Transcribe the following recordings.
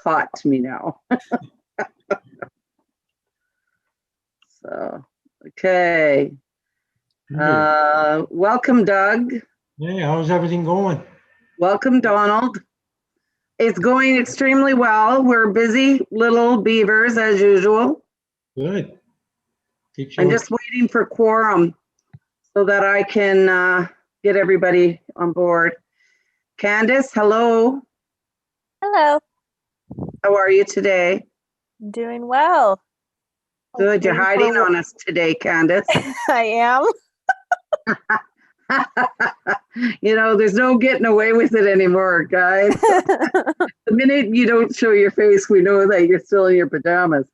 hot to me now. So, okay. Welcome, Doug. Hey, how's everything going? Welcome, Donald. It's going extremely well. We're busy little beavers as usual. Good. I'm just waiting for quorum so that I can get everybody on board. Candace, hello. Hello. How are you today? Doing well. Good. You're hiding on us today, Candace. I am. You know, there's no getting away with it anymore, guys. The minute you don't show your face, we know that you're still in your pajamas.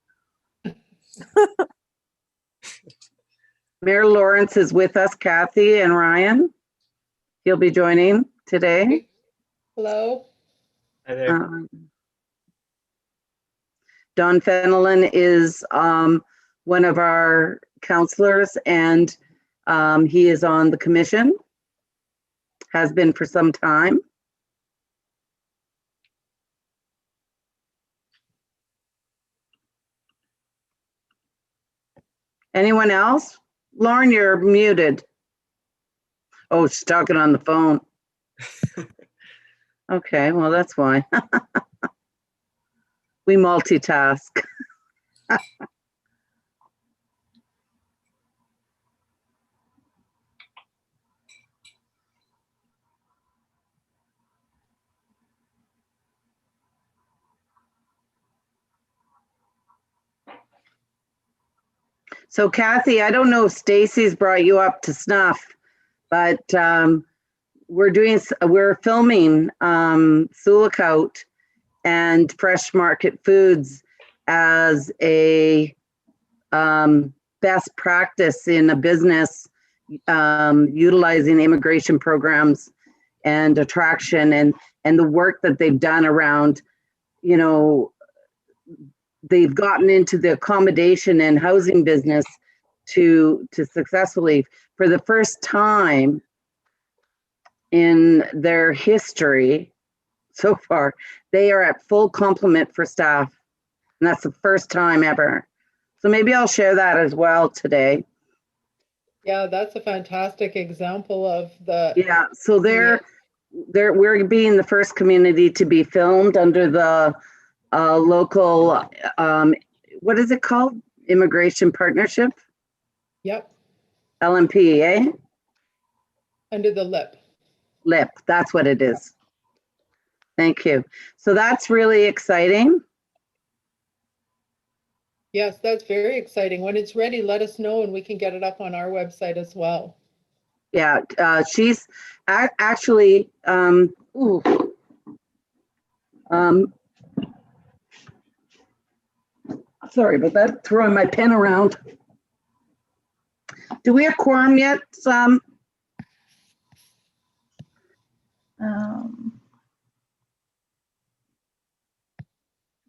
Mayor Lawrence is with us, Kathy and Ryan. He'll be joining today. Hello. Hi there. Don Fenelon is one of our counselors, and he is on the commission, has been for some time. Anyone else? Lauren, you're muted. Oh, she's talking on the phone. Okay, well, that's why. We multitask. So Kathy, I don't know if Stacy's brought you up to snuff, but we're filming Sioux and Fresh Market Foods as a best practice in a business utilizing immigration programs and attraction and the work that they've done around, you know, they've gotten into the accommodation and housing business to successfully, for the first time in their history so far, they are at full complement for staff. And that's the first time ever. So maybe I'll share that as well today. Yeah, that's a fantastic example of the. Yeah, so we're being the first community to be filmed under the local, what is it called? Immigration Partnership? Yep. LMP, eh? Under the lip. LIP, that's what it is. Thank you. So that's really exciting. Yes, that's very exciting. When it's ready, let us know and we can get it up on our website as well. Yeah, she's actually, sorry about that, throwing my pen around. Do we have quorum yet, Sam?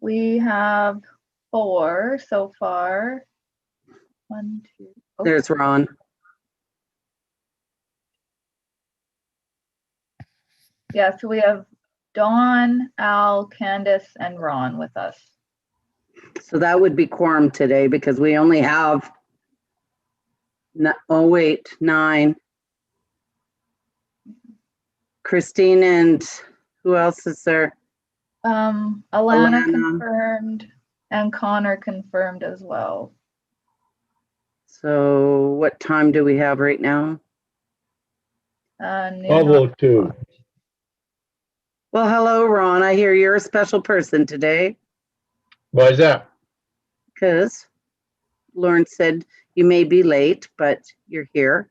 We have 4 so far. 1, 2. Oh. There's Ron. Yeah, so we have Dawn, Al, Candace, and Ron with us. So that would be quorum today because we only have, 9. Christine and who else is there? Alana confirmed and Connor confirmed as well. So what time do we have right now? 12:02. Well, hello, Ron. I hear you're a special person today. Why is that? Because Lauren said you may be late, but you're here.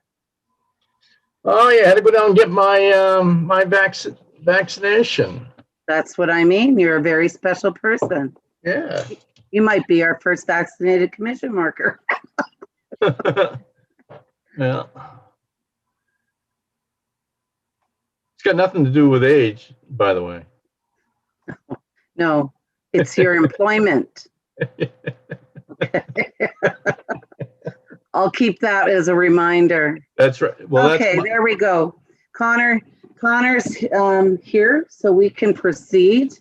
Oh yeah, I had to go down and get my my vaccination. That's what I mean. You're a very special person. Yeah. You might be our first vaccinated commission marker. Yeah. It's got nothing to do with age, by the way. No, it's your employment. Okay. I'll keep that as a reminder. That's right. Well, okay, that's there we go. Connor's here, so we can proceed.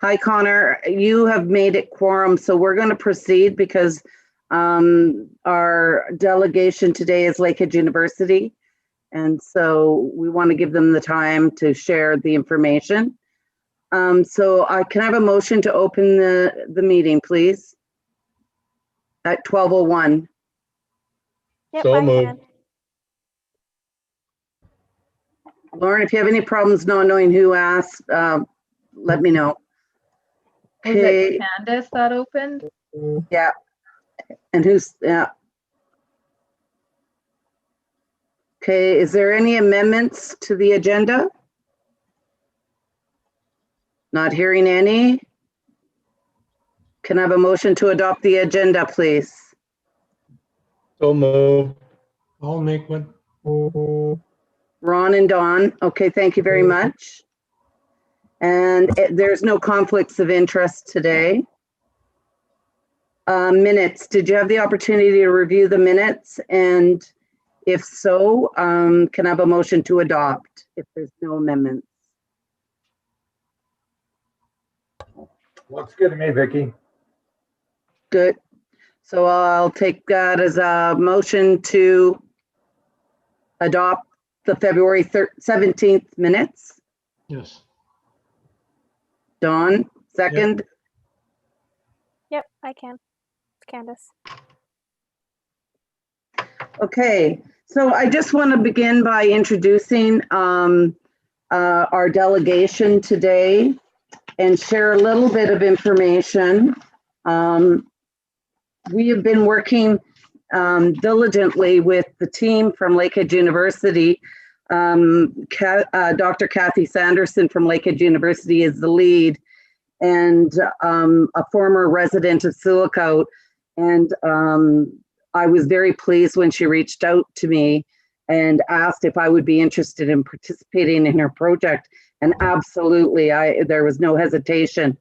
Hi, Connor. You have made it quorum, so we're going to proceed because our delegation today is Lakehead University. And so we want to give them the time to share the information. So I can I have a motion to open the meeting, please? At 12:01. Yep, So I moved. can. Lauren, if you have any problems not knowing who asked, let me know. Was Okay, it Candace that opened? yeah. And who's, yeah. Okay, is there any amendments to the agenda? Not hearing any. Can I have a motion to adopt the agenda, please? So moved. I'll make one. Ron and Dawn. Okay, thank you very much. And there's no conflicts of interest today. Minutes, did you have the opportunity to review the minutes? And if so, can I have a motion to adopt if there's no amendments? Looks good to me, Vicky. Good. So I'll take that as a motion to adopt the February 17th minutes. Yes. Dawn, second. Yep, I can. It's Candace. Okay, so I just want to begin by introducing our delegation today and share a little bit of information. We have been working diligently with the team from Lakehead University. Dr. Kathy Sanderson from Lakehead University is the lead, and a former resident of Sioux. And I was very pleased when she reached out to me and asked if I would be interested in participating in her project. And absolutely, there was no hesitation.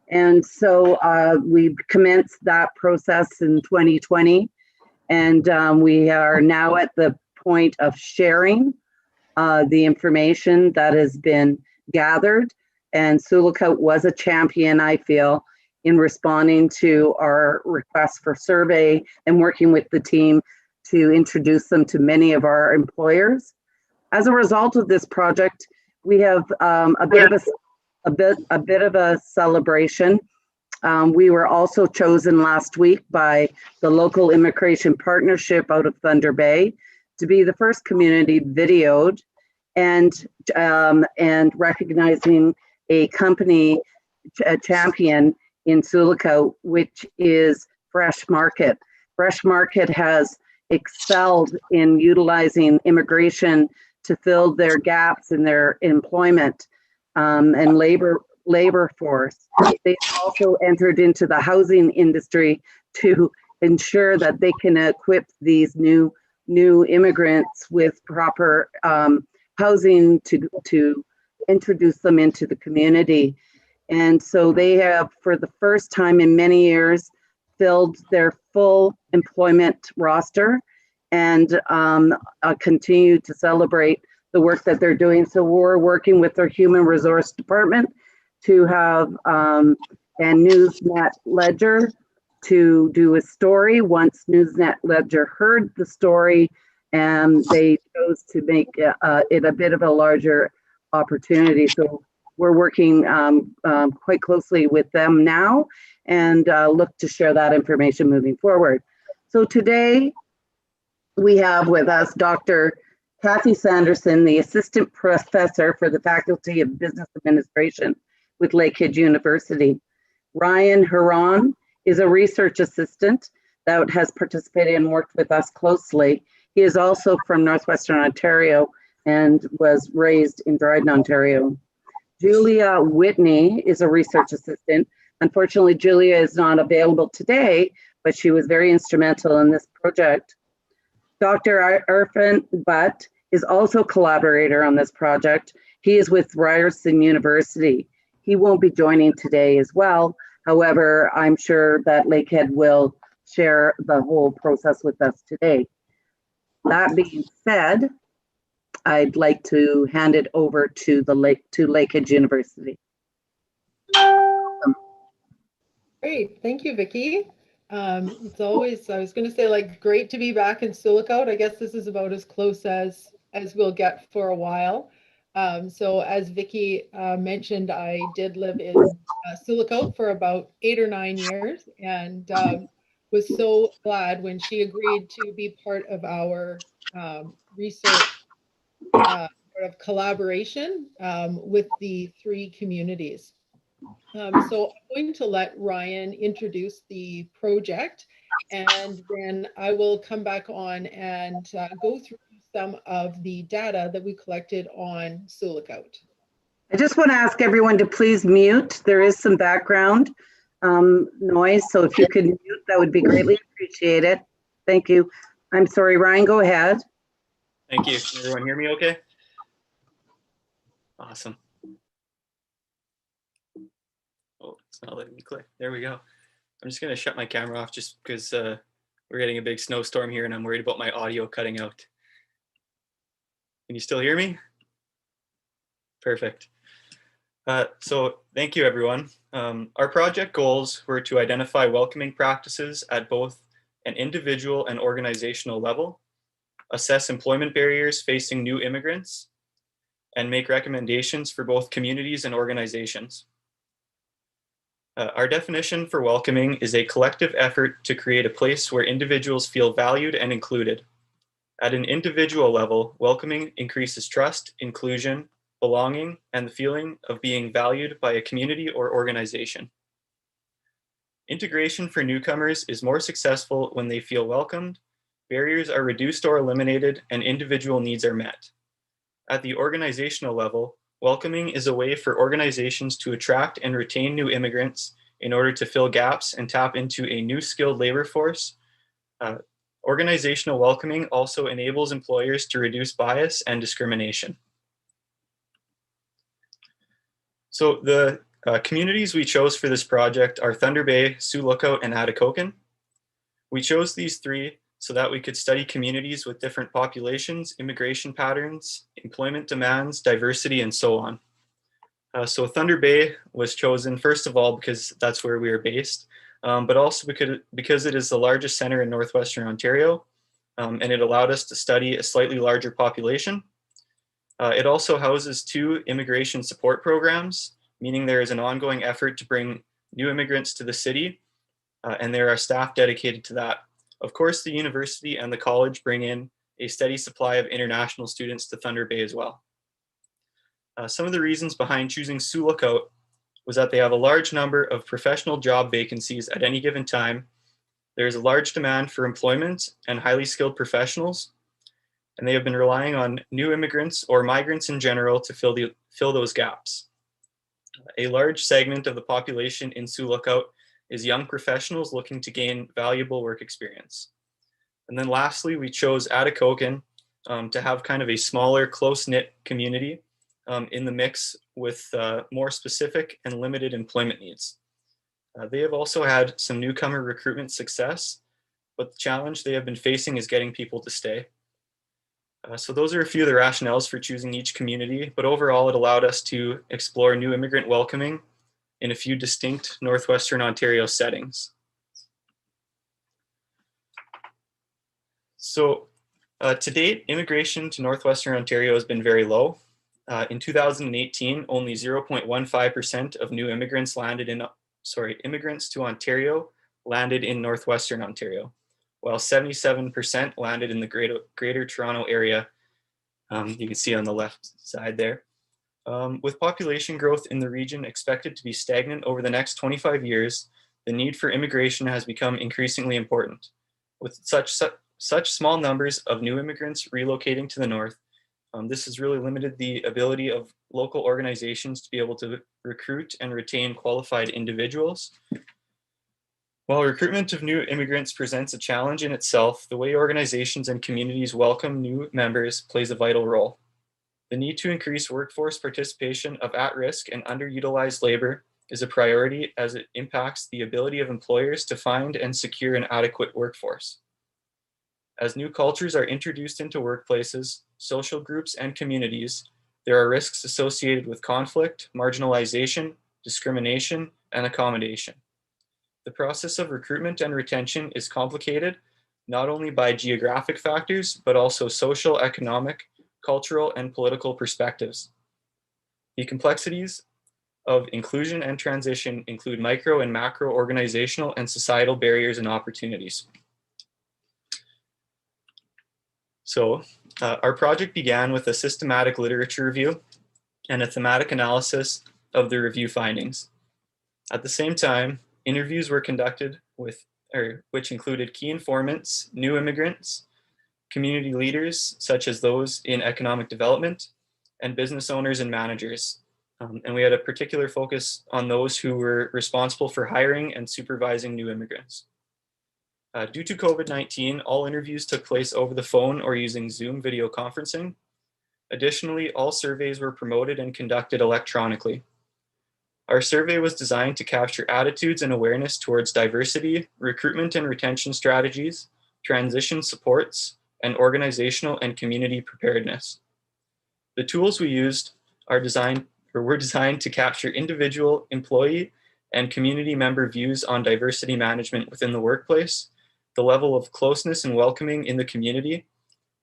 And so we commenced that process in 2020. And we are now at the point of sharing the information that has been gathered. And Sioux was a champion, I feel, in responding to our request for survey and working with the team to introduce them to many of our employers. As a result of this project, we have a bit of a celebration. We were also chosen last week by the local immigration partnership out of Thunder Bay to be the first community videoed, and recognizing a company, a champion in Sioux, which is Fresh Market. Fresh Market has excelled in utilizing immigration to fill their gaps in their employment and labor force. They also entered into the housing industry to ensure that they can equip these new immigrants with proper housing to introduce them into the community. And so they have, for the first time in many years, filled their full employment roster and continue to celebrate the work that they're doing. So we're working with their human resource department to have and Newsnet Ledger to do a story. Once Newsnet Ledger heard the story, and they chose to make it a bit of a larger opportunity. So we're working quite closely with them now and look to share that information moving forward. So today we have with us Dr. Kathy Sanderson, the Assistant Professor for the Faculty of Business Administration with Lakehead University. Ryan Huron is a research assistant that has participated and worked with us closely. He is also from Northwestern Ontario and was raised in Dryden, Ontario. Julia Whitney is a research assistant. Unfortunately, Julia is not available today, but she was very instrumental in this project. Dr. Irfan Butt is also a collaborator on this project. He is with Ryerson University. He won't be joining today as well. However, I'm sure that Lakehead will share the whole process with us today. That being said, I'd like to hand it over to Lakehead University. Great, thank you, Vicky. It's always, I was going to say, like, great to be back in Sioux. I guess this is about as close as we'll get for a while. So as Vicky mentioned, I did live in Sioux for about 8 or 9 years, and was so glad when she agreed to be part of our research sort of collaboration with the 3 communities. So I'm going to let Ryan introduce the project, and then I will come back on and go through some of the data that we collected on Sioux Lookout. I just want to ask everyone to please mute. There is some background noise, so if you could mute, that would be greatly appreciated. Thank you. I'm sorry, Ryan, go ahead. Thank you. Can everyone hear me okay? Awesome. Oh, it's not letting me click. There we go. I'm just going to shut my camera off just because we're getting a big snowstorm here and I'm worried about my audio cutting out. Can you still hear me? Perfect. So thank you, everyone. Our project goals were to identify welcoming practices at both an individual and organizational level, assess employment barriers facing new immigrants, and make recommendations for both communities and organizations. Our definition for welcoming is a collective effort to create a place where individuals feel valued and included. At an individual level, welcoming increases trust, inclusion, belonging, and the feeling of being valued by a community or organization. Integration for newcomers is more successful when they feel welcomed, barriers are reduced or eliminated, and individual needs are met. At the organizational level, welcoming is a way for organizations to attract and retain new immigrants in order to fill gaps and tap into a new skilled labor force. Organizational welcoming also enables employers to reduce bias and discrimination. So the communities we chose for this project are Thunder Bay, Sioux Lookout, and Atikokan. We chose these 3 so that we could study communities with different populations, immigration patterns, employment demands, diversity, and so on. So Thunder Bay was chosen, first of all, because that's where we are based, but also because it is the largest center in Northwestern Ontario, and it allowed us to study a slightly larger population. It also houses 2 immigration support programs, meaning there is an ongoing effort to bring new immigrants to the city, and there are staff dedicated to that. Of course, the university and the college bring in a steady supply of international students to Thunder Bay as well. Some of the reasons behind choosing Sioux Lookout was that they have a large number of professional job vacancies at any given time. There is a large demand for employment and highly skilled professionals, and they have been relying on new immigrants or migrants in general to fill those gaps. A large segment of the population in Sioux Lookout is young professionals looking to gain valuable work experience. And then lastly, we chose Atikokan to have kind of a smaller, close-knit community in the mix with more specific and limited employment needs. They have also had some newcomer recruitment success, but the challenge they have been facing is getting people to stay. So those are a few of the rationales for choosing each community, but overall it allowed us to explore new immigrant welcoming in a few distinct Northwestern Ontario settings. So to date, immigration to Northwestern Ontario has been very low. In 2018, only 0.15% of new immigrants immigrants to Ontario landed in Northwestern Ontario, while 77% landed in the Greater Toronto area. You can see on the left side there. With population growth in the region expected to be stagnant over the next 25 years, the need for immigration has become increasingly important. With such small numbers of new immigrants relocating to the north, this has really limited the ability of local organizations to be able to recruit and retain qualified individuals. While recruitment of new immigrants presents a challenge in itself, the way organizations and communities welcome new members plays a vital role. The need to increase workforce participation of at-risk and underutilized labor is a priority as it impacts the ability of employers to find and secure an adequate workforce. As new cultures are introduced into workplaces, social groups, and communities, there are risks associated with conflict, marginalization, discrimination, and accommodation. The process of recruitment and retention is complicated, not only by geographic factors, but also social, economic, cultural, and political perspectives. The complexities of inclusion and transition include micro and macro organizational and societal barriers and opportunities. So our project began with a systematic literature review and a thematic analysis of the review findings. At the same time, interviews were conducted which included key informants, new immigrants, community leaders, such as those in economic development, and business owners and managers. And we had a particular focus on those who were responsible for hiring and supervising new immigrants. Due to COVID-19, all interviews took place over the phone or using Zoom video conferencing. Additionally, all surveys were promoted and conducted electronically. Our survey was designed to capture attitudes and awareness towards diversity, recruitment and retention strategies, transition supports, and organizational and community preparedness. The tools we used were designed to capture individual, employee, and community member views on diversity management within the workplace, the level of closeness and welcoming in the community,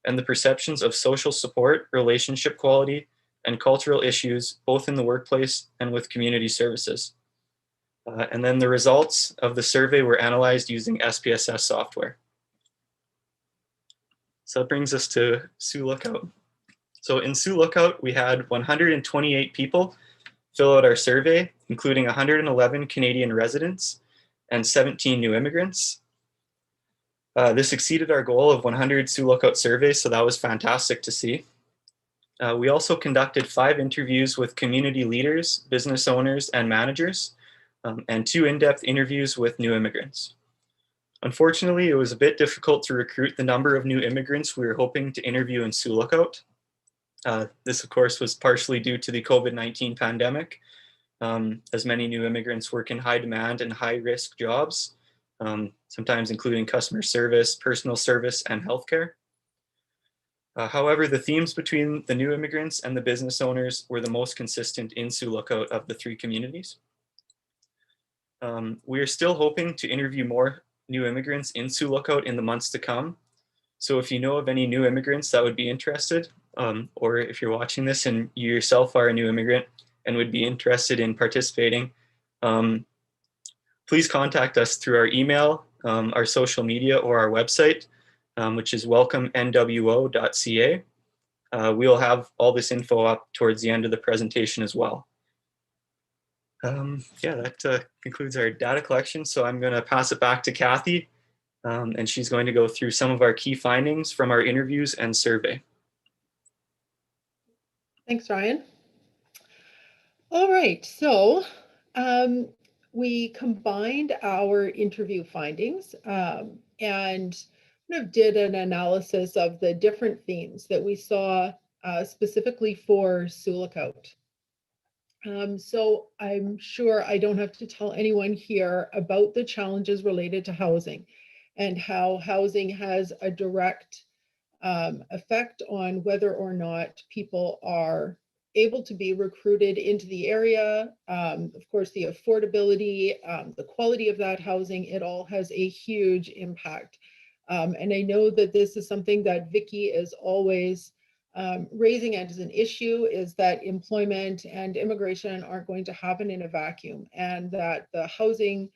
and the perceptions of social support, relationship quality, and cultural issues, both in the workplace and with community services. And then the results of the survey were analyzed using SPSS software. So that brings us to Sioux Lookout. So in Sioux Lookout, we had 128 people fill out our survey, including 111 Canadian residents and 17 new immigrants. This exceeded our goal of 100 Sioux Lookout surveys, so that was fantastic to see. We also conducted 5 interviews with community leaders, business owners, and managers, and 2 in-depth interviews with new immigrants. Unfortunately, it was a bit difficult to recruit the number of new immigrants we were hoping to interview in Sioux Lookout. This, of course, was partially due to the COVID-19 pandemic, as many new immigrants work in high demand and high risk jobs, sometimes including customer service, personal service, and healthcare. However, the themes between the new immigrants and the business owners were the most consistent in Sioux Lookout of the 3 communities. We are still hoping to interview more new immigrants in Sioux Lookout in the months to come. So if you know of any new immigrants that would be interested, or if you're watching this and you yourself are a new immigrant and would be interested in participating, please contact us through our email, our social media, or our website, which is welcomenwo.ca. We'll have all this info up towards the end of the presentation as well. Yeah, that concludes our data collection. So I'm going to pass it back to Kathy, and she's going to go through some of our key findings from our interviews and survey. Thanks, Ryan. All right, so we combined our interview findings and kind of did an analysis of the different themes that we saw specifically for Sioux Lookout. So I'm sure I don't have to tell anyone here about the challenges related to housing and how housing has a direct effect on whether or not people are able to be recruited into the area. Of course, the affordability, the quality of that housing, it all has a huge impact. And I know that this is something that Vicki is always raising as an issue, is that employment and immigration aren't going to happen in a vacuum, and that the housing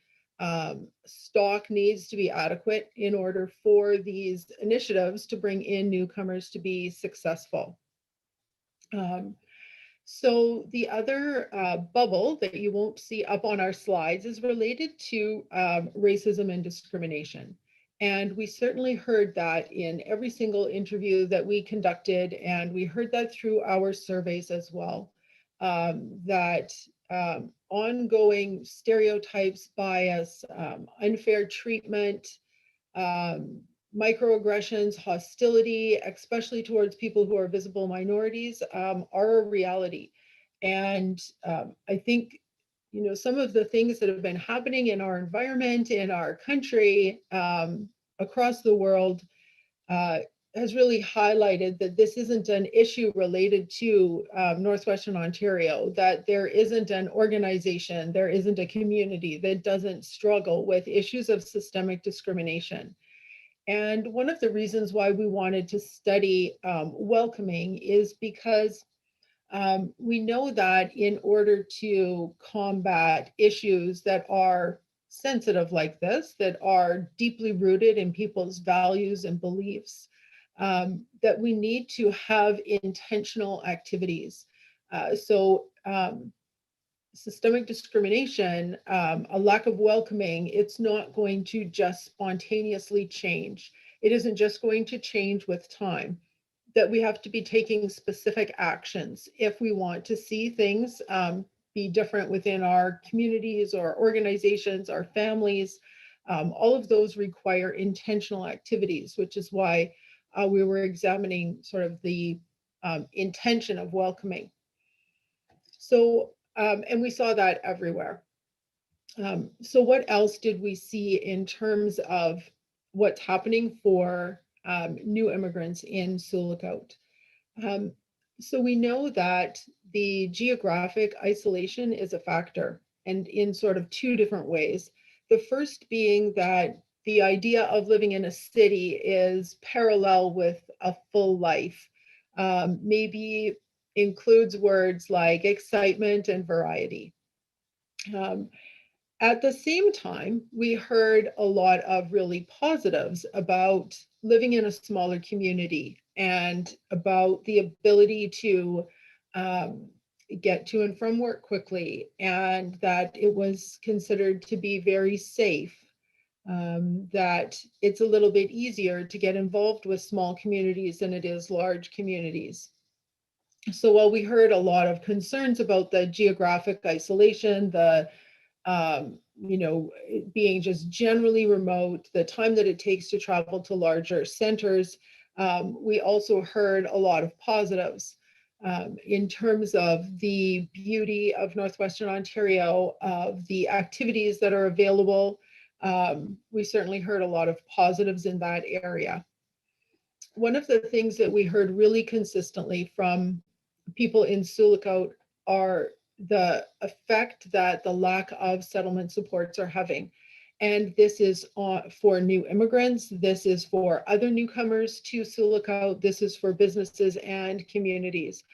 stock needs to be adequate in order for these initiatives to bring in newcomers to be successful. So the other bubble that you won't see up on our slides is related to racism and discrimination. And we certainly heard that in every single interview that we conducted, and we heard that through our surveys as well, that ongoing stereotypes, bias, unfair treatment, microaggressions, hostility, especially towards people who are visible minorities, are a reality. And I think, you know, some of the things that have been happening in our environment, in our country, across the world, has really highlighted that this isn't an issue related to Northwestern Ontario, that there isn't an organization, there isn't a community that doesn't struggle with issues of systemic discrimination. And one of the reasons why we wanted to study welcoming is because we know that in order to combat issues that are sensitive like this, that are deeply rooted in people's values and beliefs, that we need to have intentional activities. Systemic discrimination, a lack of welcoming, it's not going to just spontaneously change. It isn't just going to change with time. That we have to be taking specific actions if we want to see things be different within our communities or organizations, our families. All of those require intentional activities, which is why we were examining sort of the intention of welcoming. So, and we saw that everywhere. So what else did we see in terms of what's happening for new immigrants in Sioux Lookout? So we know that the geographic isolation is a factor, and in sort of two different ways. The first being that the idea of living in a city is parallel with a full life, maybe includes words like excitement and variety. At the same time, we heard a lot of really positives about living in a smaller community and about the ability to get to and from work quickly, and that it was considered to be very safe, that it's a little bit easier to get involved with small communities than it is large communities. So while we heard a lot of concerns about the geographic isolation, the being just generally remote, the time that it takes to travel to larger centers, we also heard a lot of positives in terms of the beauty of Northwestern Ontario, of the activities that are available. We certainly heard a lot of positives in that area. One of the things that we heard really consistently from people in Sioux Lookout are the effect that the lack of settlement supports are having. And this is for new immigrants, this is for other newcomers to Sioux Lookout, this is for businesses and communities.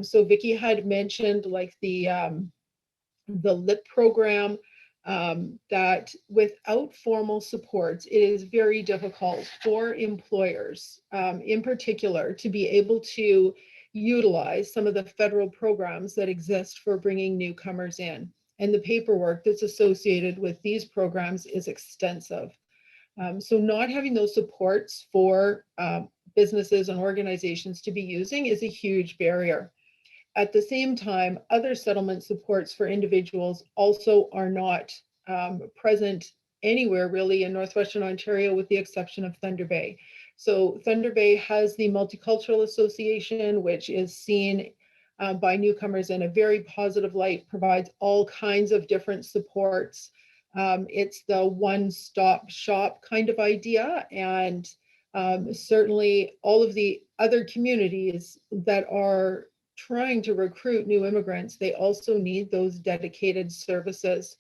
So Vicki had mentioned like the LIP program, that without formal supports, it is very difficult for employers in particular to be able to utilize some of the federal programs that exist for bringing newcomers in. And the paperwork that's associated with these programs is extensive. So not having those supports for businesses and organizations to be using is a huge barrier. At the same time, other settlement supports for individuals also are not present anywhere really in Northwestern Ontario, with the exception of Thunder Bay. So Thunder Bay has the Multicultural Association, which is seen by newcomers in a very positive light, provides all kinds of different supports. It's the one-stop shop kind of idea, and certainly all of the other communities that are trying to recruit new immigrants, they also need those dedicated services.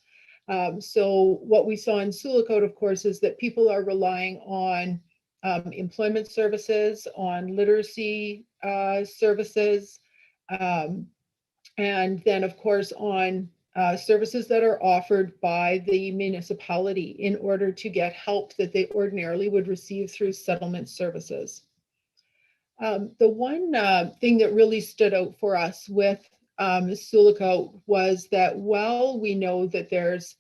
So what we saw in Sioux Lookout, of course, is that people are relying on employment services, on literacy services, and then, of course, on services that are offered by the municipality in order to get help that they ordinarily would receive through settlement services. The one thing that really stood out for us with Sioux Lookout was that while we know that there's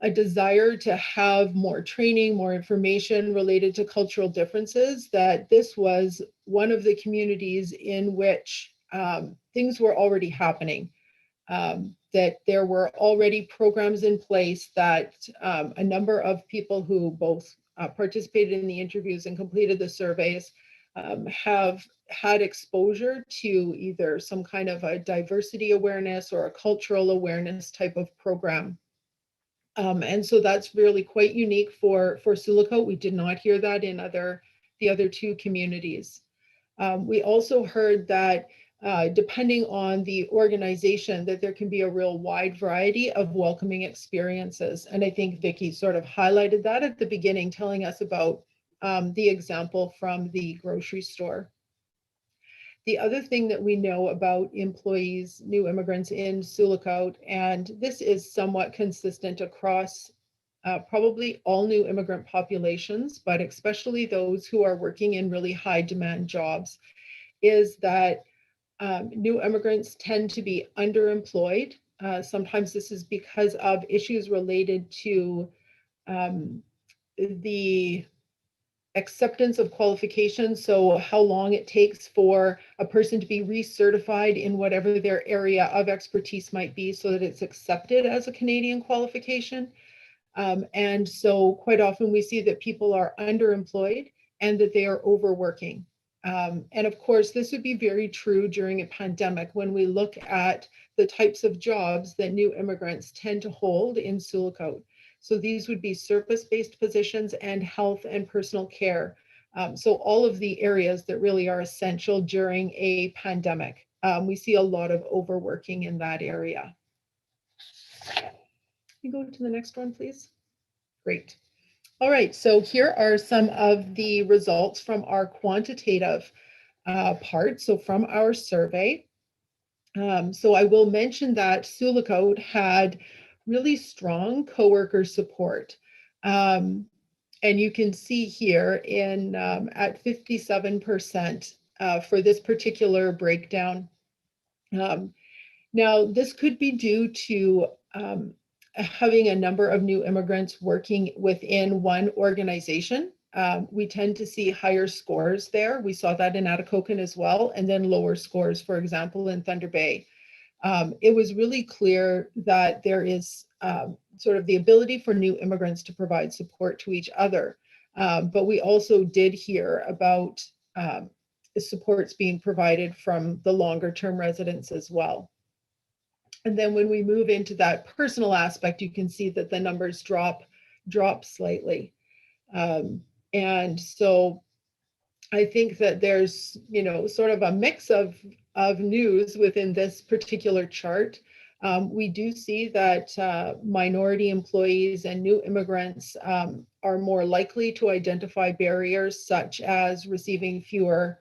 a desire to have more training, more information related to cultural differences, that this was one of the communities in which things were already happening, that there were already programs in place, that a number of people who both participated in the interviews and completed the surveys have had exposure to either some kind of a diversity awareness or a cultural awareness type of program. And so that's really quite unique for Sioux Lookout. We did not hear that in other the other two communities. We also heard that depending on the organization, that there can be a real wide variety of welcoming experiences. And I think Vicki sort of highlighted that at the beginning, telling us about the example from the grocery store. The other thing that we know about employees, new immigrants in Sioux Lookout, and this is somewhat consistent across probably all new immigrant populations, but especially those who are working in really high demand jobs, is that new immigrants tend to be underemployed. Sometimes this is because of issues related to the acceptance of qualifications. So how long it takes for a person to be recertified in whatever their area of expertise might be so that it's accepted as a Canadian qualification. And so quite often we see that people are underemployed and that they are overworking. And of course, this would be very true during a pandemic when we look at the types of jobs that new immigrants tend to hold in Sioux Lookout. So these would be service-based positions and health and personal care. So all of the areas that really are essential during a pandemic. We see a lot of overworking in that area. You go to the next one, please. Great. All right, so here are some of the results from our quantitative part, so from our survey. So I will mention that Sioux Lookout had really strong coworker support. And you can see here in at 57% for this particular breakdown. Now, this could be due to having a number of new immigrants working within one organization. We tend to see higher scores there. We saw that in Atikokan as well, and then lower scores, for example, in Thunder Bay. It was really clear that there is sort of the ability for new immigrants to provide support to each other. But we also did hear about the supports being provided from the longer term residents as well. And then when we move into that personal aspect, you can see that the numbers drop slightly. And so I think that there's, you know, sort of a mix of news within this particular chart. We do see that minority employees and new immigrants are more likely to identify barriers such as receiving fewer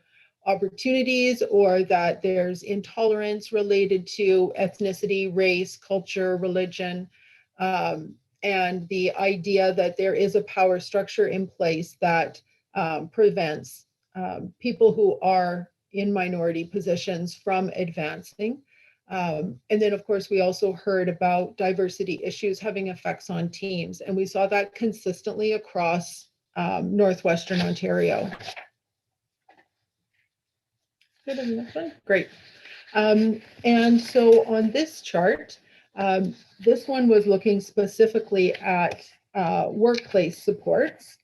opportunities, or that there's intolerance related to ethnicity, race, culture, religion, and the idea that there is a power structure in place that prevents people who are in minority positions from advancing. And then, of course, we also heard about diversity issues having effects on teams, and we saw that consistently across Northwestern Ontario. Good on this one. Great. And so on this chart, this one was looking specifically at workplace supports.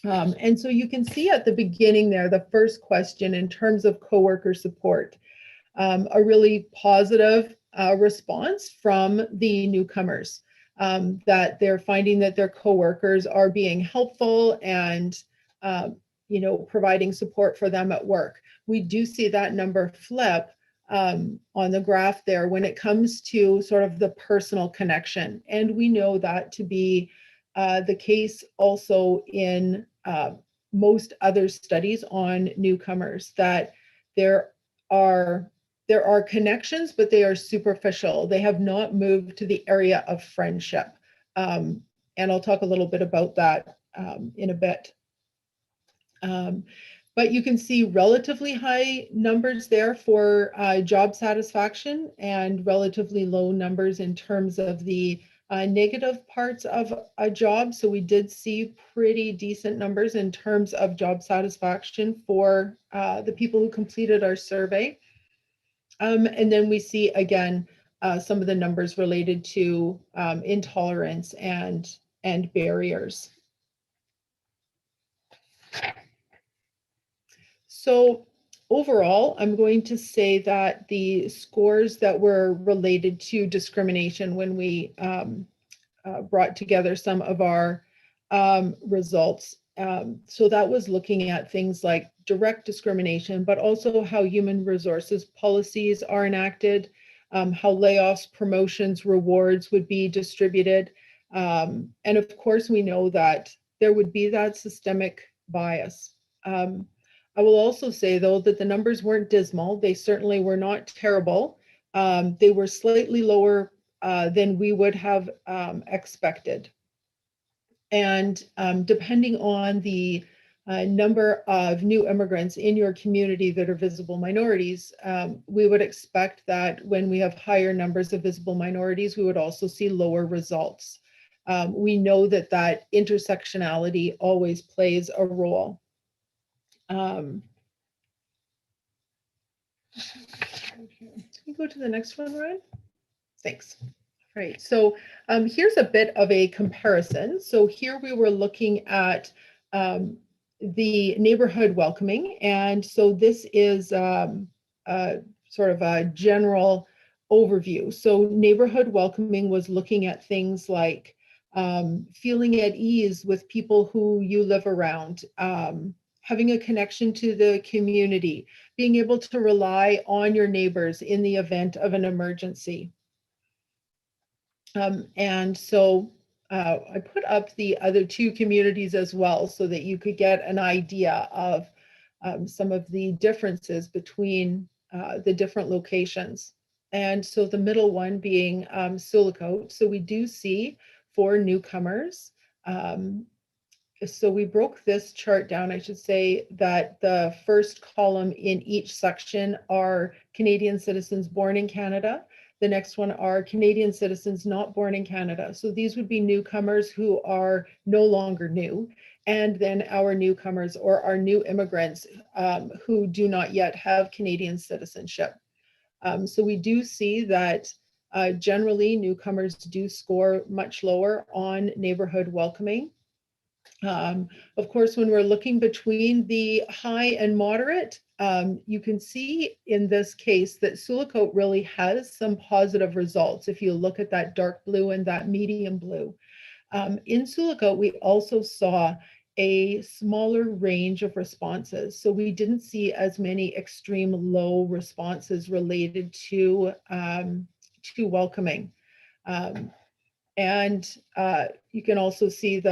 And so you can see at the beginning there, the first question in terms of coworker support, a really positive response from the newcomers, that they're finding that their coworkers are being helpful and you know, providing support for them at work. We do see that number flip on the graph there when it comes to sort of the personal connection. And we know that to be the case also in most other studies on newcomers, that there are connections, but they are superficial. They have not moved to the area of friendship. And I'll talk a little bit about that in a bit. But you can see relatively high numbers there for job satisfaction and relatively low numbers in terms of the negative parts of a job. So we did see pretty decent numbers in terms of job satisfaction for the people who completed our survey. And then we see, again, some of the numbers related to intolerance and barriers. So overall, I'm going to say that the scores that were related to discrimination when we brought together some of our results, So that was looking at things like direct discrimination, but also how human resources policies are enacted, how layoffs, promotions, rewards would be distributed. And of course, we know that there would be that systemic bias. I will also say, though, that the numbers weren't dismal. They certainly were not terrible. They were slightly lower than we would have expected. And depending on the number of new immigrants in your community that are visible minorities, we would expect that when we have higher numbers of visible minorities, we would also see lower results. We know that that intersectionality always plays a role. Can you go to the next one, Ryan? Thanks. Right, so here's a bit of a comparison. So here we were looking at the neighborhood welcoming. And so this is sort of a general overview. So neighborhood welcoming was looking at things like feeling at ease with people who you live around, having a connection to the community, being able to rely on your neighbors in the event of an emergency. And so I put up the other two communities as well so that you could get an idea of some of the differences between the different locations. And so the middle one being Sioux. So we do see for newcomers. So we broke this chart down, I should say, that the first column in each section are Canadian citizens born in Canada. The next one are Canadian citizens not born in Canada. So these would be newcomers who are no longer new. And then our newcomers or our new immigrants who do not yet have Canadian citizenship. So we do see that generally newcomers do score much lower on neighborhood welcoming. Of course, when we're looking between the high and moderate, you can see in this case that Sioux really has some positive results. If you look at that dark blue and that medium blue. In Sioux we also saw a smaller range of responses. So we didn't see as many extreme low responses related to welcoming. And you can also see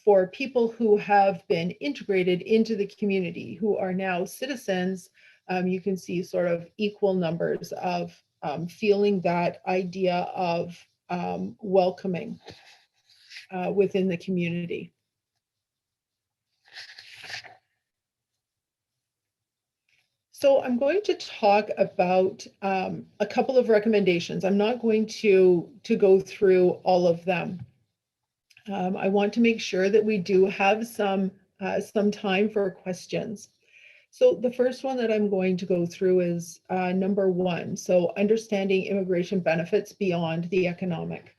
for people who have been integrated into the community, who are now citizens, you can see sort of equal numbers of feeling that idea of welcoming within the community. So I'm going to talk about a couple of recommendations. I'm not going to go through all of them. I want to make sure that we do have some time for questions. So the first one that I'm going to go through is number one. So understanding immigration benefits beyond the economic.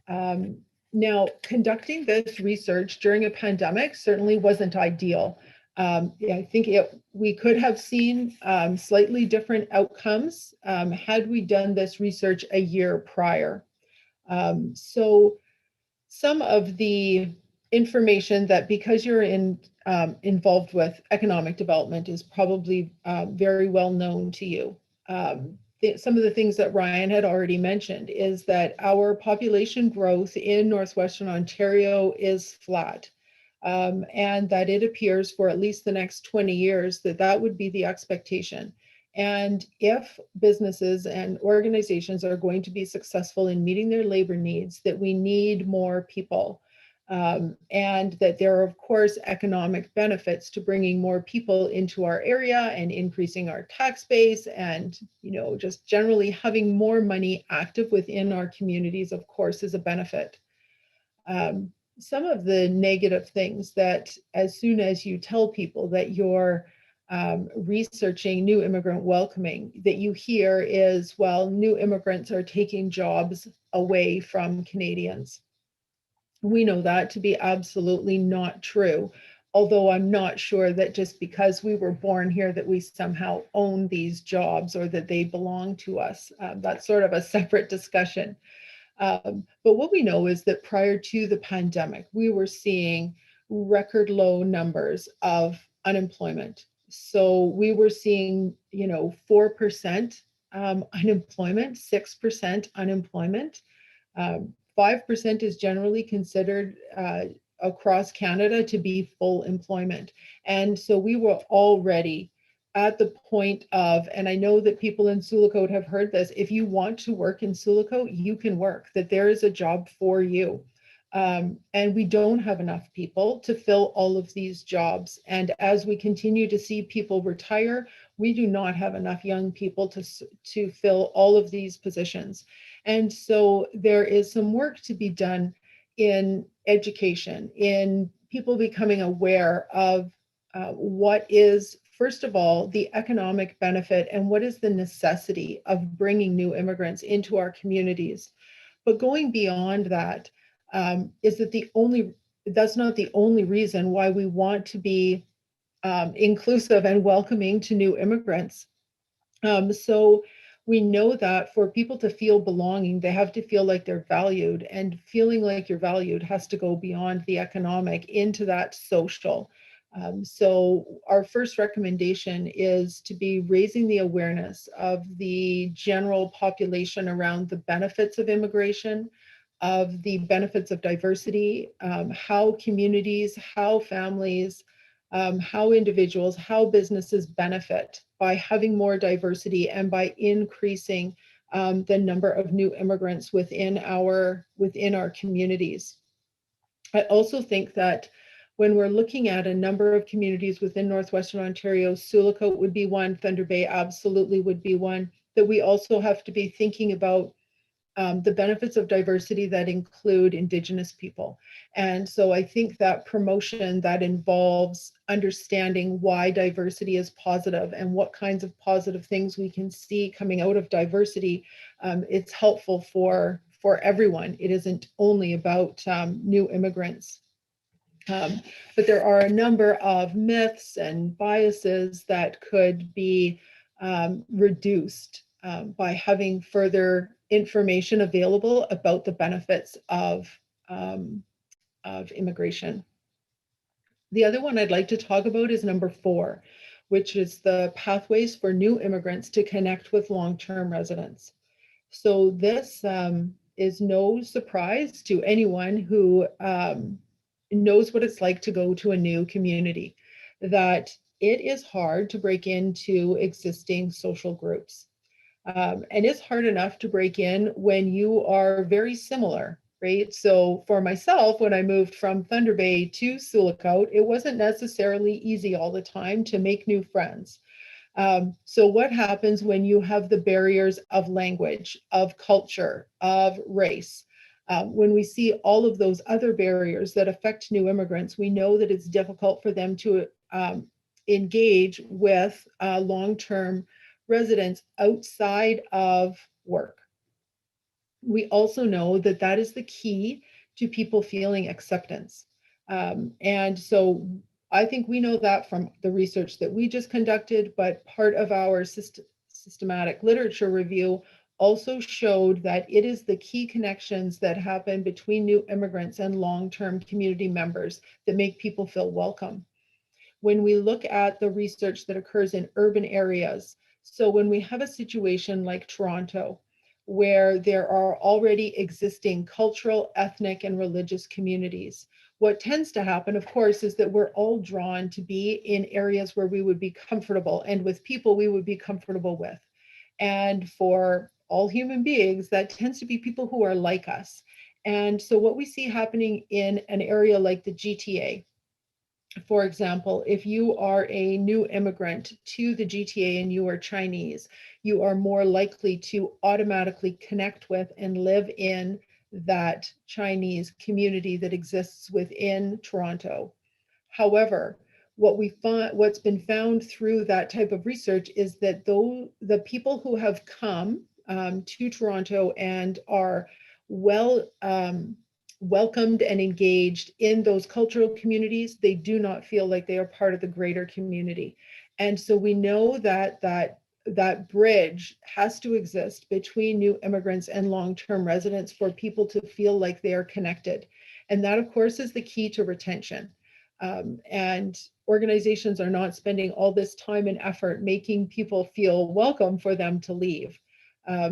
Now, conducting this research during a pandemic certainly wasn't ideal. I think we could have seen slightly different outcomes had we done this research a year prior. So some of the information that, because you're involved with economic development, is probably very well known to you. Some of the things that Ryan had already mentioned is that our population growth in Northwestern Ontario is flat. And that it appears for at least the next 20 years that would be the expectation. And if businesses and organizations are going to be successful in meeting their labor needs, that we need more people. And that there are, of course, economic benefits to bringing more people into our area and increasing our tax base and, just generally having more money active within our communities, of course, is a benefit. Some of the negative things that as soon as you tell people that you're researching new immigrant welcoming, that you hear is, well, new immigrants are taking jobs away from Canadians. We know that to be absolutely not true, although I'm not sure that just because we were born here that we somehow own these jobs or that they belong to us. That's sort of a separate discussion. But what we know is that prior to the pandemic, we were seeing record low numbers of unemployment. So we were seeing, 4% unemployment, 6% unemployment. 5% is generally considered across Canada to be full employment. And so we were already at the point of, and I know that people in Sioux Lookout have heard this, if you want to work in Sioux Lookout, you can work, that there is a job for you. And we don't have enough people to fill all of these jobs. And as we continue to see people retire, we do not have enough young people to fill all of these positions. And so there is some work to be done in education, in people becoming aware of what is, first of all, the economic benefit and what is the necessity of bringing new immigrants into our communities. But going beyond that, is that that's not the only reason why we want to be inclusive and welcoming to new immigrants. So we know that for people to feel belonging, they have to feel like they're valued, and feeling like you're valued has to go beyond the economic into that social. So our first recommendation is to be raising the awareness of the general population around the benefits of immigration, of the benefits of diversity, how communities, how families, how individuals, how businesses benefit by having more diversity and by increasing the number of new immigrants within our communities. I also think that when we're looking at a number of communities within Northwestern Ontario, Sioux Lookout would be one, Thunder Bay absolutely would be one, that we also have to be thinking about the benefits of diversity that include Indigenous people. And so I think that promotion that involves understanding why diversity is positive and what kinds of positive things we can see coming out of diversity, it's helpful for everyone. It isn't only about new immigrants. But there are a number of myths and biases that could be reduced by having further information available about the benefits of immigration. The other one I'd like to talk about is number 4, which is the pathways for new immigrants to connect with long-term residents. So this is no surprise to anyone who knows what it's like to go to a new community, that it is hard to break into existing social groups. And it's hard enough to break in when you are very similar, right? So for myself, when I moved from Thunder Bay to Sioux Lookout, it wasn't necessarily easy all the time to make new friends. So what happens when you have the barriers of language, of culture, of race? When we see all of those other barriers that affect new immigrants, we know that it's difficult for them to engage with long-term residents outside of work. We also know that that is the key to people feeling acceptance. And so I think we know that from the research that we just conducted, but part of our systematic literature review also showed that it is the key connections that happen between new immigrants and long-term community members that make people feel welcome. When we look at the research that occurs in urban areas, so when we have a situation like Toronto, where there are already existing cultural, ethnic, and religious communities, what tends to happen, of course, is that we're all drawn to be in areas where we would be comfortable and with people we would be comfortable with. And for all human beings, that tends to be people who are like us. And so what we see happening in an area like the GTA, for example, if you are a new immigrant to the GTA and you are Chinese, you are more likely to automatically connect with and live in that Chinese community that exists within Toronto. However, what's been found through that type of research is that though the people who have come to Toronto and are welcomed and engaged in those cultural communities, they do not feel like they are part of the greater community. And so we know that that bridge has to exist between new immigrants and long-term residents for people to feel like they are connected. And that, of course, is the key to retention. And organizations are not spending all this time and effort making people feel welcome for them to leave.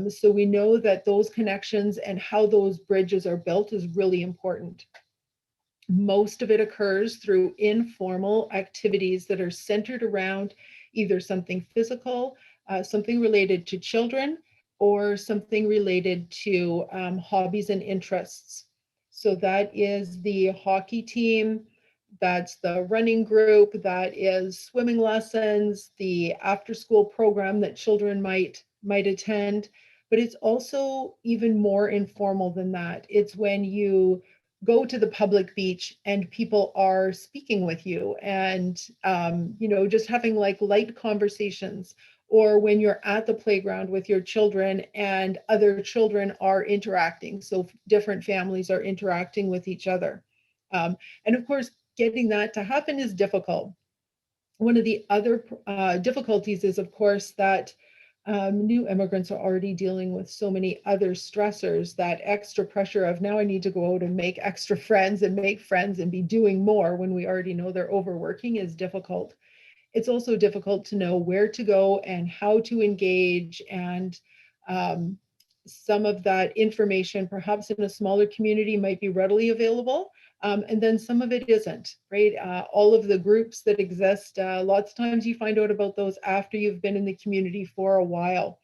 So we know that those connections and how those bridges are built is really important. Most of it occurs through informal activities that are centered around either something physical, something related to children, or something related to hobbies and interests. So that is the hockey team, that's the running group, that is swimming lessons, the after-school program that children might attend. But it's also even more informal than that. It's when you go to the public beach and people are speaking with you and you know, just having like light conversations, or when you're at the playground with your children and other children are interacting, so different families are interacting with each other. And of course, getting that to happen is difficult. One of the other difficulties is, of course, that new immigrants are already dealing with so many other stressors. That extra pressure of now I need to go out and make extra friends and make friends and be doing more when we already know they're overworking is difficult. It's also difficult to know where to go and how to engage, and some of that information perhaps in a smaller community might be readily available, and then some of it isn't, right? All of the groups that exist, lots of times you find out about those after you've been in the community for a while.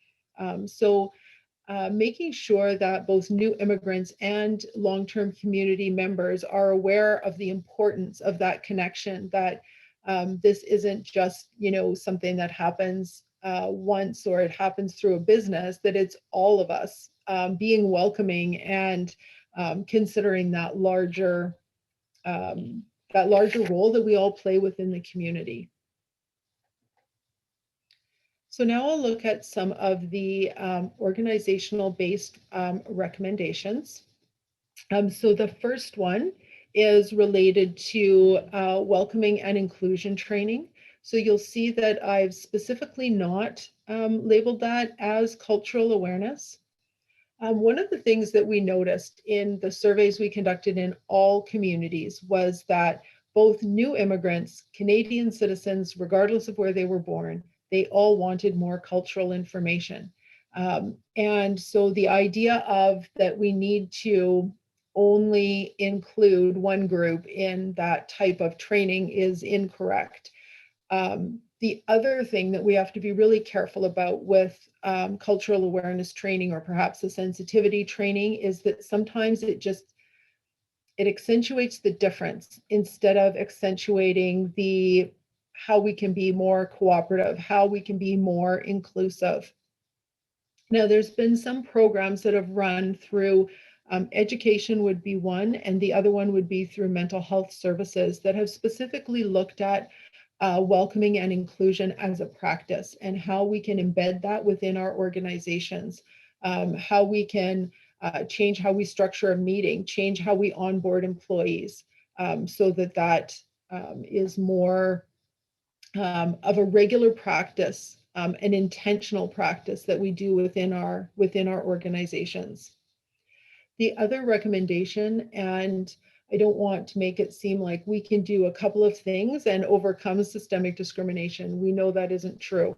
Making sure that both new immigrants and long-term community members are aware of the importance of that connection, that this isn't just, you know, something that happens once or it happens through a business, that it's all of us being welcoming and considering that larger role that we all play within the community. So now I'll look at some of the organizational based recommendations. So the first one is related to welcoming and inclusion training. So you'll see that I've specifically not labeled that as cultural awareness. One of the things that we noticed in the surveys we conducted in all communities was that both new immigrants, Canadian citizens, regardless of where they were born, they all wanted more cultural information. And so the idea of that we need to only include one group in that type of training is incorrect. The other thing that we have to be really careful about with cultural awareness training, or perhaps a sensitivity training, is that sometimes it accentuates the difference instead of accentuating the how we can be more cooperative, how we can be more inclusive. Now, there's been some programs that have run through education would be one, and the other one would be through mental health services that have specifically looked at welcoming and inclusion as a practice and how we can embed that within our organizations, how we can change how we structure a meeting, change how we onboard employees, so that that is more of a regular practice, an intentional practice that we do within our organizations. The other recommendation, and I don't want to make it seem like we can do a couple of things and overcome systemic discrimination. We know that isn't true.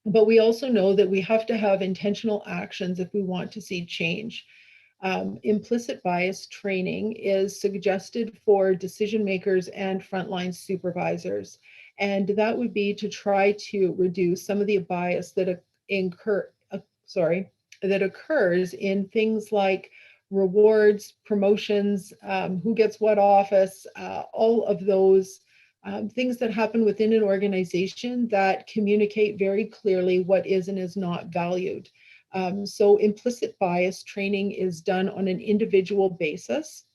But we also know that we have to have intentional actions if we want to see change. Implicit bias training is suggested for decision makers and frontline supervisors. And that would be to try to reduce some of the bias that occurs in things like rewards, promotions, who gets what office, all of those things that happen within an organization that communicate very clearly what is and is not valued. So implicit bias training is done on an individual basis.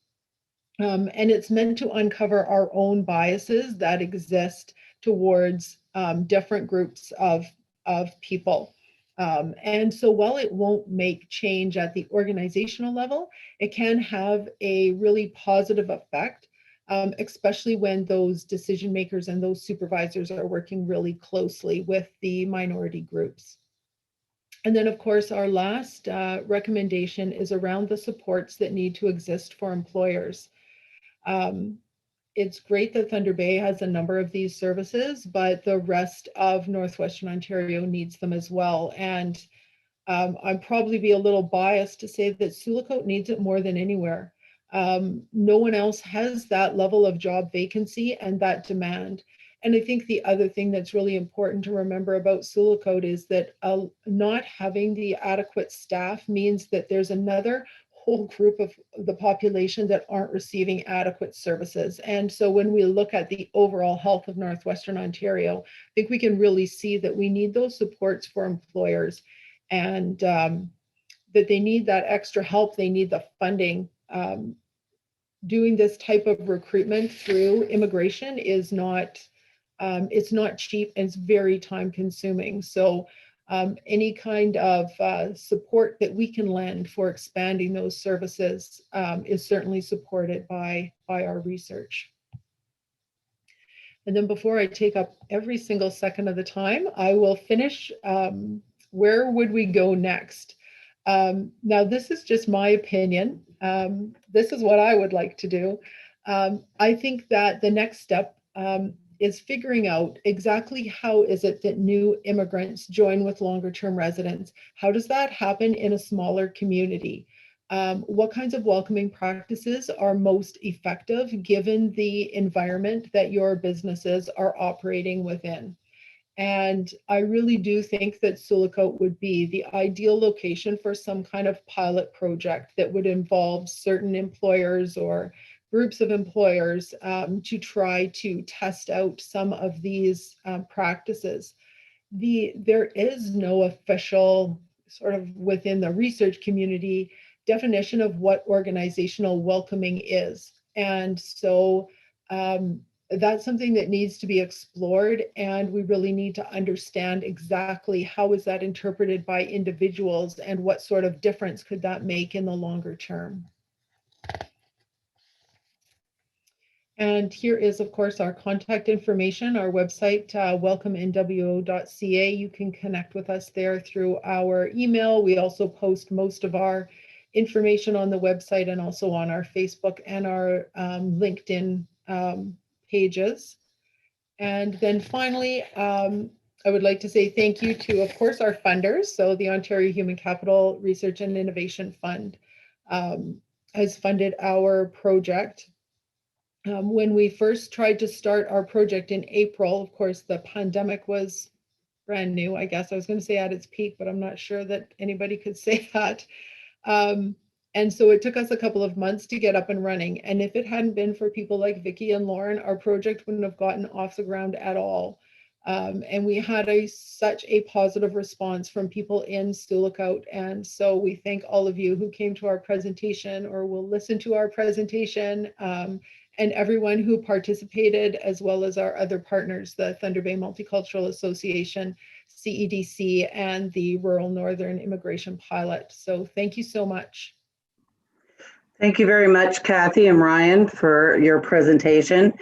And it's meant to uncover our own biases that exist towards different groups of people. And so while it won't make change at the organizational level, it can have a really positive effect, especially when those decision makers and those supervisors are working really closely with the minority groups. And then, of course, our last recommendation is around the supports that need to exist for employers. it's great that Thunder Bay has a number of these services, but the rest of Northwestern Ontario needs them as well. And I'd probably be a little biased to say that Sioux Lookout needs it more than anywhere. No one else has that level of job vacancy and that demand. And I think the other thing that's really important to remember about Sioux Lookout is that not having the adequate staff means that there's another whole group of the population that aren't receiving adequate services. And so when we look at the overall health of Northwestern Ontario, I think we can really see that we need those supports for employers, and that they need that extra help, they need the funding. Doing this type of recruitment through immigration is not, it's not cheap, and it's very time consuming. So any kind of support that we can lend for expanding those services is certainly supported by our research. And then before I take up every single second of the time, I will finish. Where would we go next? Now, this is just my opinion. This is what I would like to do. I think that the next step is figuring out exactly how is it that new immigrants join with longer term residents. How does that happen in a smaller community? What kinds of welcoming practices are most effective given the environment that your businesses are operating within? And I really do think that Sioux Lookout would be the ideal location for some kind of pilot project that would involve certain employers or groups of employers to try to test out some of these practices. There is no official sort of within the research community definition of what organizational welcoming is. And so that's something that needs to be explored, and we really need to understand exactly how is that interpreted by individuals and what sort of difference could that make in the longer term. And here is, of course, our contact information, our website, welcomenwo.ca. You can connect with us there through our email. We also post most of our information on the website and also on our Facebook and our LinkedIn pages. And then finally, I would like to say thank you to, of course, our funders. So the Ontario Human Capital Research and Innovation Fund has funded our project. When we first tried to start our project in April, of course, the pandemic was brand new, I guess. I was going to say at its peak, but I'm not sure that anybody could say that. And so it took us a couple of months to get up and running. And if it hadn't been for people like Vicki and Lauren, our project wouldn't have gotten off the ground at all. And we had such a positive response from people in Sioux Lookout. And so we thank all of you who came to our presentation or will listen to our presentation, and everyone who participated, as well as our other partners, the Thunder Bay Multicultural Association, CEDC, and the Rural Northern Immigration Pilot. So thank you so much. Thank you very much, Kathy and Ryan, for your presentation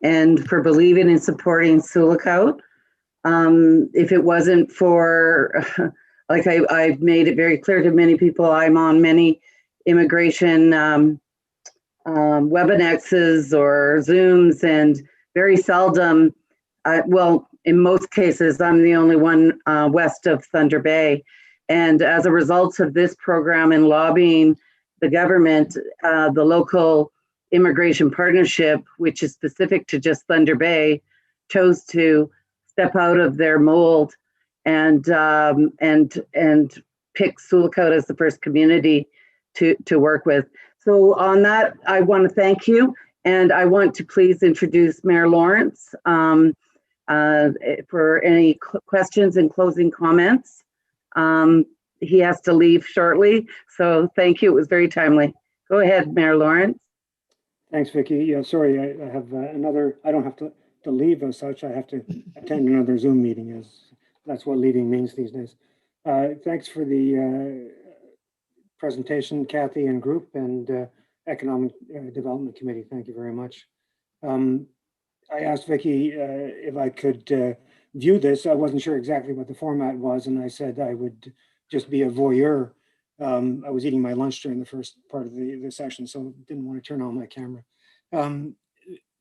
and for believing and supporting Sioux Lookout. If it wasn't for, like I've made it very clear to many people, I'm on many immigration Webinexes or Zooms, and very seldom, well, in most cases, I'm the only one west of Thunder Bay. And as a result of this program and lobbying the government, the local immigration partnership, which is specific to just Thunder Bay, chose to step out of their mold and pick Sioux Lookout as the first community to work with. So on that, I want to thank you, and I want to please introduce Mayor Lawrence for any questions and closing comments. He has to leave shortly, so thank you. It was very timely. Go ahead, Mayor Lawrence. Thanks, Vicki. Yeah, sorry, I have another. I don't have to leave as such. I have to attend another Zoom meeting, as that's what leaving means these days. Thanks for the presentation, Kathy and group, and Economic Development Committee. Thank you very much. I asked Vicki if I could view this. I wasn't sure exactly what the format was, and I said I would just be a voyeur. I was eating my lunch during the first part of the session, so didn't want to turn on my camera.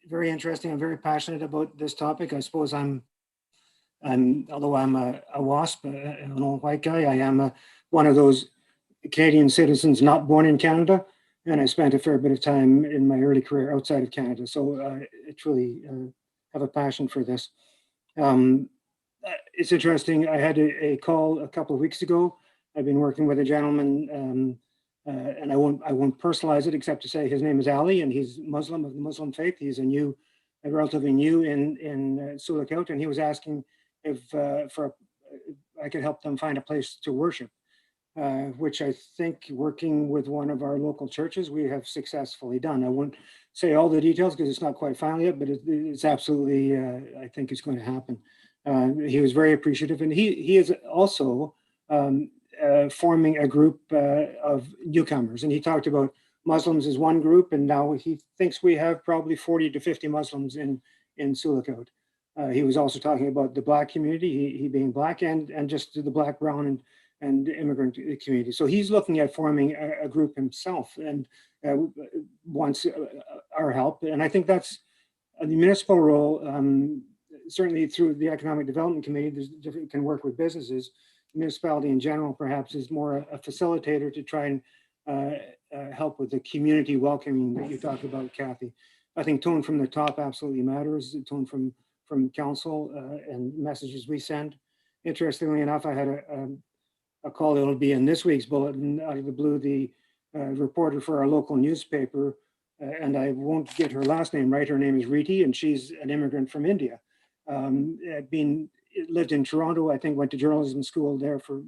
very interesting. I'm very passionate about this topic. I suppose although I'm a WASP, an old white guy, I am one of those Canadian citizens not born in Canada, and I spent a fair bit of time in my early career outside of Canada. So I truly have a passion for this. It's interesting. I had a call a couple of weeks ago. I've been working with a gentleman, and I won't personalize it except to say his name is Ali, and he's Muslim, of the Muslim faith. He's relatively new in Sioux Lookout, and he was asking if I could help them find a place to worship. Which I think, working with one of our local churches, we have successfully done. I won't say all the details because it's not quite final yet, but it's absolutely, I think it's going to happen. He was very appreciative, and he is also forming a group of newcomers. And he talked about Muslims as one group, and now he thinks we have probably 40 to 50 Muslims in Sioux Lookout. He was also talking about the Black community, he being Black, and just the Black, brown, and immigrant community. So he's looking at forming a group himself and wants our help. And I think that's the municipal role. Certainly through the Economic Development Committee, there's different, can work with businesses. The municipality in general perhaps is more a facilitator to try and help with the community welcoming that you talked about, Kathy. I think tone from the top absolutely matters. The tone from council and messages we send. Interestingly enough, I had a call that'll be in this week's bulletin. Out of the blue, the reporter for our local newspaper, and I won't get her last name right. Her name is Riti, and she's an immigrant from India. Lived in Toronto, I think, went to journalism school there for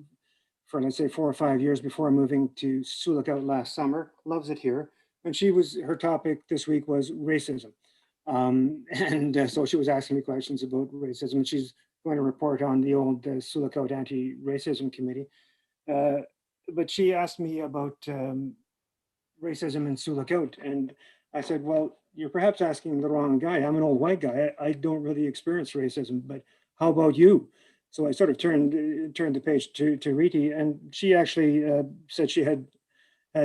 let's say 4 or 5 years before moving to Sioux Lookout last summer. Loves it here. And her topic this week was racism. So she was asking me questions about racism, and she's going to report on the old Sioux Lookout Anti-Racism Committee. But she asked me about racism in Sioux Lookout, and I said, well, you're perhaps asking the wrong guy. I'm an old white guy. I don't really experience racism, but how about you? So I sort of turned the page to Riti, and she actually said she had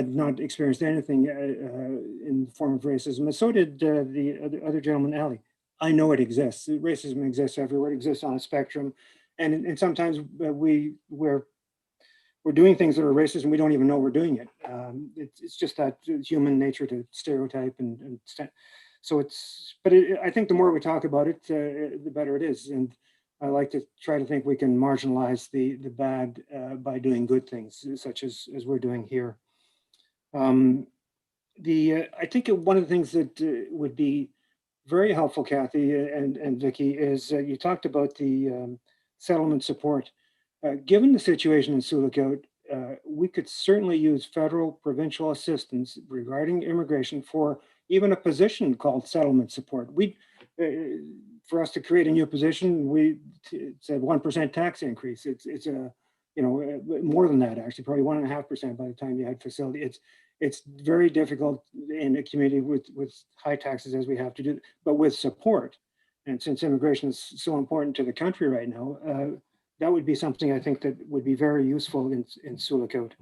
not experienced anything in the form of racism, and so did the other gentleman, Ali. I know it exists. Racism exists everywhere. It exists on a spectrum, and sometimes we're doing things that are racist and we don't even know we're doing it. It's just that human nature to stereotype I think the more we talk about it, the better it is. And I like to try to think we can marginalize the bad by doing good things, such as we're doing here. I think one of the things that would be very helpful, Kathy and Vicki, is you talked about the settlement support. Given the situation in Sioux Lookout, we could certainly use federal, provincial assistance regarding immigration for even a position called settlement support. For us to create a new position, it's a 1% tax increase. It's more than that, actually, probably 1.5% by the time you had facility. It's very difficult in a community with high taxes as we have to do, but with support. And since immigration is so important to the country right now, that would be something I think that would be very useful in Sioux Lookout.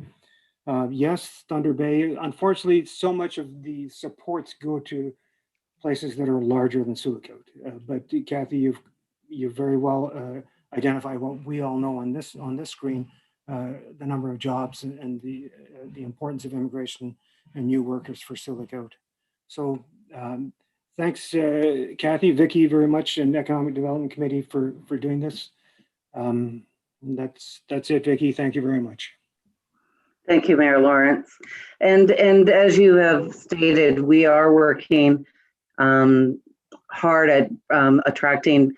Yes, Thunder Bay. Unfortunately, so much of the supports go to places that are larger than Sioux Lookout. But Kathy, you've very well identified what we all know on this screen, the number of jobs and the importance of immigration and new workers for Sioux Lookout. So thanks, Kathy, Vicki, very much, and Economic Development Committee for doing this. That's it, Vicki. Thank you very much. Thank you, Mayor Lawrence. And as you have stated, we are working hard at attracting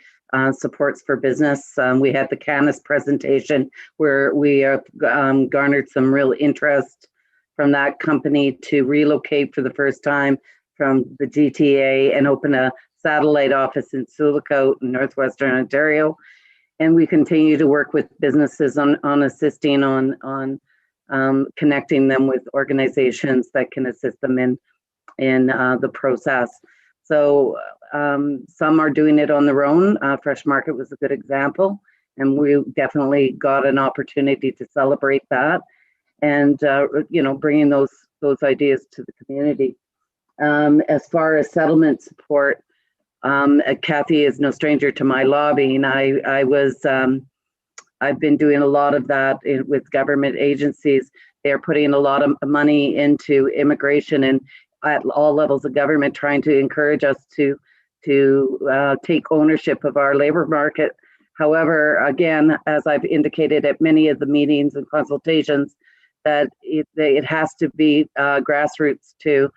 supports for business. We had the Canis presentation where we have garnered some real interest from that company to relocate for the first time from the GTA and open a satellite office in Sioux Lookout in Northwestern Ontario. And we continue to work with businesses on assisting on connecting them with organizations that can assist them in the process. So some are doing it on their own. Fresh Market was a good example, and we definitely got an opportunity to celebrate that, and bringing those ideas to the community. As far as settlement support, Kathy is no stranger to my lobbying. I've been doing a lot of that with government agencies. They're putting a lot of money into immigration and at all levels of government, trying to encourage us to take ownership of our labor market. However, again, as I've indicated at many of the meetings and consultations, that it has to be grassroots too,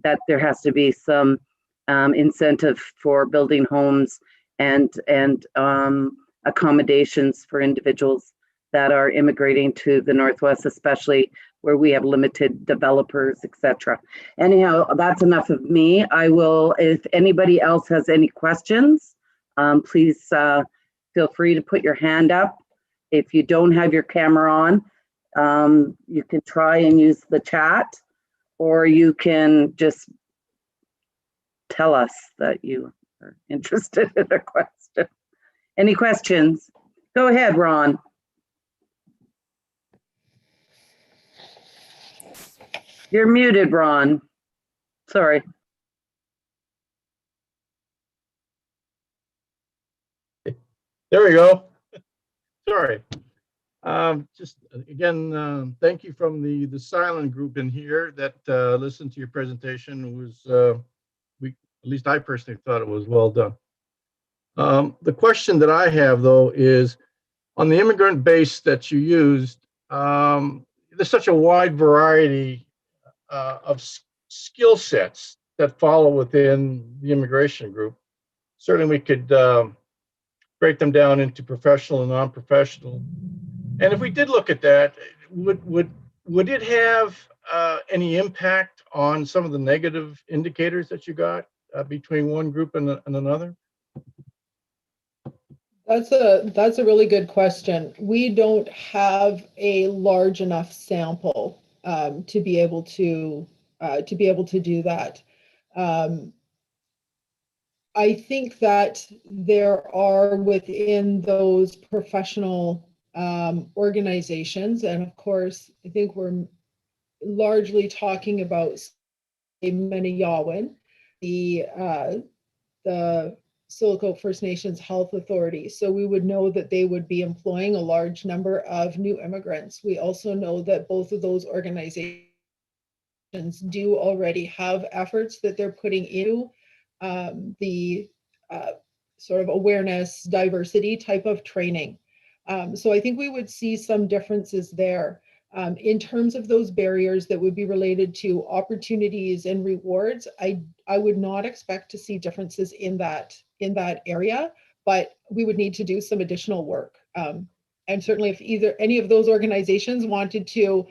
that there has to be some incentive for building homes and accommodations for individuals that are immigrating to the Northwest, especially where we have limited developers, etc. Anyhow, that's enough of me. I will, if anybody else has any questions, please feel free to put your hand up. If you don't have your camera on, you can try and use the chat, or you can just tell us that you are interested in a question. Any questions? Go ahead, Ron. You're muted, Ron. Sorry. There we go. Sorry. Just again, thank you from the silent group in here that listened to your presentation. It was, at least I personally thought it was well done. The question that I have though is, on the immigrant base that you used, there's such a wide variety of skill sets that follow within the immigration group. Certainly we could break them down into professional and non-professional. And if we did look at that, would it have any impact on some of the negative indicators that you got between one group and another? That's a really good question. We don't have a large enough sample to be able to do that. I think that there are within those professional organizations, and of course, I think we're largely talking about Maniyawan, the Silicote First Nations Health Authority. So we would know that they would be employing a large number of new immigrants. We also know that both of those organizations do already have efforts that they're putting into the sort of awareness, diversity type of training. So I think we would see some differences there. In terms of those barriers that would be related to opportunities and rewards, I would not expect to see differences in that area, but we would need to do some additional work. And certainly if any of those organizations wanted to,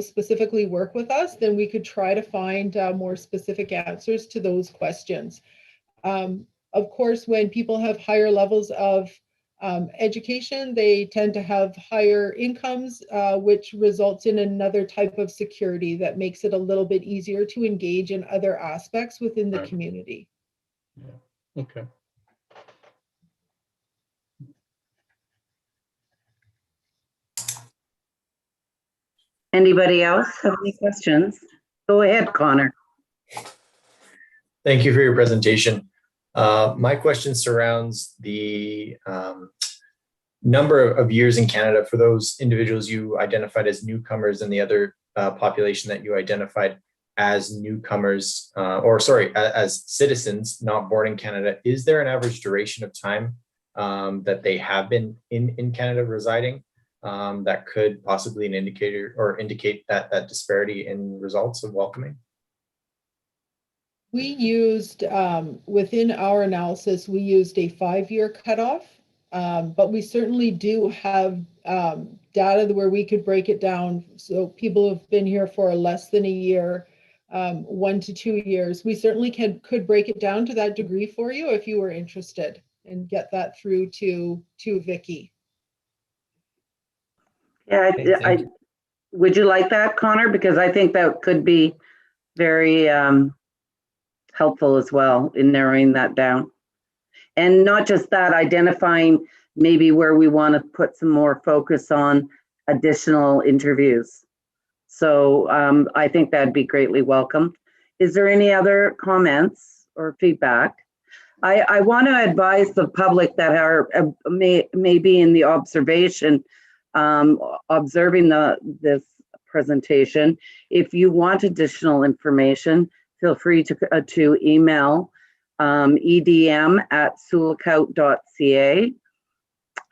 specifically work with us, then we could try to find more specific answers to those questions. Of course, when people have higher levels of education, they tend to have higher incomes, which results in another type of security that makes it a little bit easier to engage in other aspects within the community. Yeah. Okay. Anybody else have any questions? Go ahead, Connor. Thank you for your presentation. My question surrounds the number of years in Canada for those individuals you identified as newcomers and the other population that you identified as newcomers, as citizens not born in Canada. Is there an average duration of time that they have been in Canada residing that could possibly indicate that disparity in results of welcoming? We used, within our analysis, we used a 5-year cutoff, but we certainly do have data where we could break it down. So people who've been here for less than a year, 1 to 2 years. We certainly could break it down to that degree for you if you were interested, and get that through to Vicky. Yeah, would you like that, Connor? Because I think that could be very helpful as well in narrowing that down. And not just that, identifying maybe where we want to put some more focus on additional interviews. So I think that'd be greatly welcomed. Is there any other comments or feedback? I want to advise the public that are may be in the observation, observing this presentation. If you want additional information, feel free to email edm@sioux-lookout.ca.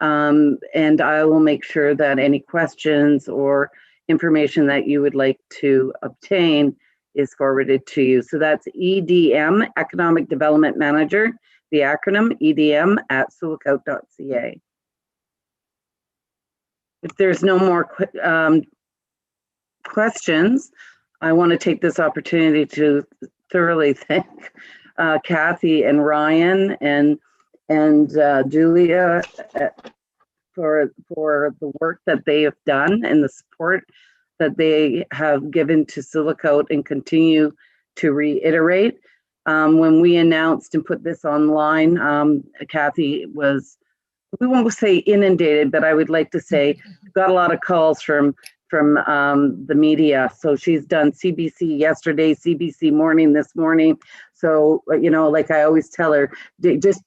And I will make sure that any questions or information that you would like to obtain is forwarded to you. So that's EDM, Economic Development Manager, the acronym edm@sioux-lookout.ca. If there's no more questions, I want to take this opportunity to thoroughly thank Kathy and Ryan and Julia for the work that they have done and the support that they have given to Sioux Lookout and continue to reiterate. When we announced and put this online, Kathy was, we won't say inundated, but I would like to say got a lot of calls from the media. So she's done CBC yesterday, CBC morning this morning. So, you know, like I always tell her, just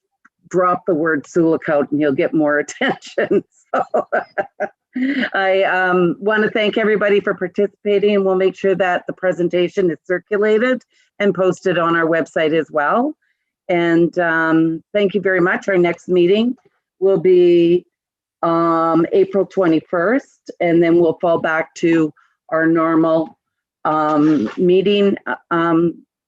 drop the word Sioux Lookout and you'll get more attention. So I want to thank everybody for participating, and we'll make sure that the presentation is circulated and posted on our website as well. And thank you very much. Our next meeting will be April 21st, and then we'll fall back to our normal meeting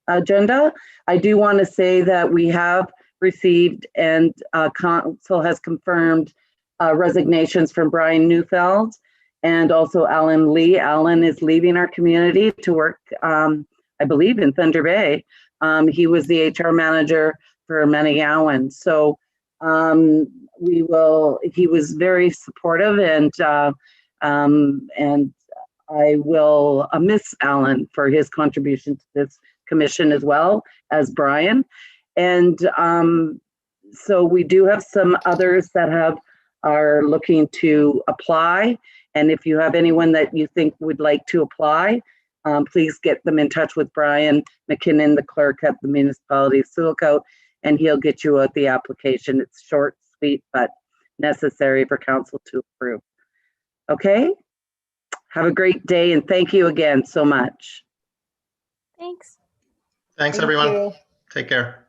agenda. I do want to say that we have received and council has confirmed resignations from Brian Neufeld and also Alan Lee. Alan is leaving our community to work, I believe, in Thunder Bay. He was the HR manager for Manigawan. So he was very supportive, and I will miss Alan for his contribution to this commission as well as Brian. And so we do have some others that are looking to apply. And if you have anyone that you think would like to apply, please get them in touch with Brian McKinnon, the clerk at the municipality of Sioux Lookout, and he'll get you out the application. It's short, sweet, but necessary for council to approve. Okay? Have a great day, and thank you again so much. Thanks. Thanks, Thank everyone. you. Take care.